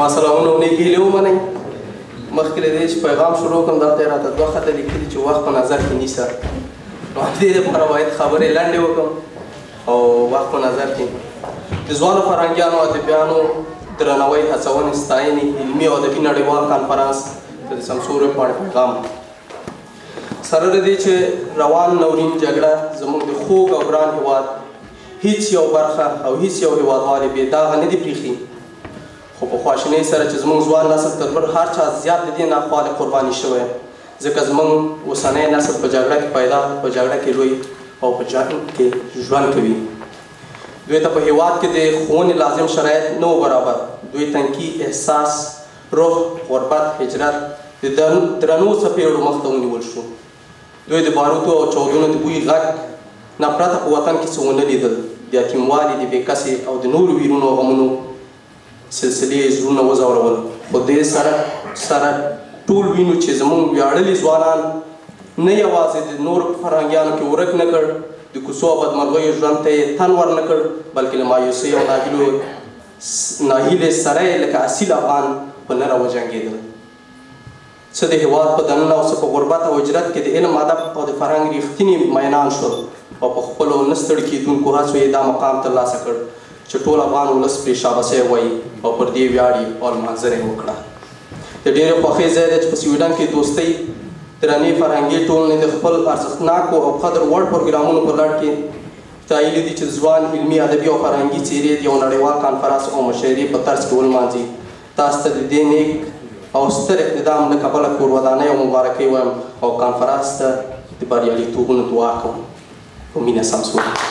زما سلامونه او نیکې هیلې ومنئ. مخکې له دې چې پیغام شروع کړم دا ځای راته دوه خطه لیکلي چې وخت په نظر کې نیسه، نو همدې دپاره باید خبرې لنډې وکړم او وخت په نظر کې د ځوانو فرهنګیانو او ادیبیانو درناوی، هڅونې، ستاینې، علمي او ادبي نړیوال کنفرانس ته د سمسور ویبپاڼې پیغام. سره له دې چې روان ناورین جګړه زموږ د خوږ او ګران هېواد هیڅ یو برخه او هیڅ یو هېوادوال یې بې داغه نه دي پرېښي، خو په خواشینۍ سره چې زموږ ځوان نسل تر بل هر چا زیات د دې ناخوالې قرباني شوی، ځکه زموږ اوسنی نسل په جګړه کې پیدا، په جګړه کې لوی او په جنګ کې ژوند کوي. دوی ته په هېواد کې د ښوونې لازم شرایط نه و برابر. دوی تنکي احساس، روح، غربت، هجرت د درنو څپېړو مخ ته ونیول شو. دوی د باروتو او چاودنو د بوی غږ نه پرته په وطن کې څه ونه لیدل. د یتیموالي، د بېکسې او د نورو ویرونو او غمونو سلسلې زړونه وځورول. خو دې سره ټول وینو چې زموږ ویاړلي ځوانان نه یوازې د نورو په فرهنګیانو کې ورک نه کړ، د کوڅو او بدمرغیو ژوند ته یې تن ور نه کړ، بلکې له مایوسۍ او ناهیلې سره یې لکه اصیل افغان په نه راوجنګېدل. څه د هېواد په دننه او څه په غربت او هجرت کې د علم، ادب او د فرهنګ رښتیني مینان شول او په خپلو نه ستړي کېدونکو هڅو یې دا مقام ترلاسه کړ چې ټول افغان ولس پرې شاباسي وایي او پر دې ویاړي او لمانځنه یې وکړه. د ډېرې خوښۍ ځای دی چې په سویډن کې دوستۍ درنې فرهنګي ټولنې د خپل ارزښتناکو او قدر وړ پروګرامونو په لړ کې تایلي دي چې ځوان علمي، ادبي او فرهنګي څېرې د یو نړیوال کنفرانس او مشاعرې په طرز کې ولمانځي. تاسو ته د دې نیک او ستر اقتدام له کبله کورودانۍ او مبارکۍ وایم او کنفرانس ته د بریالیتوبونو دعا کوم. په مینه سمسور.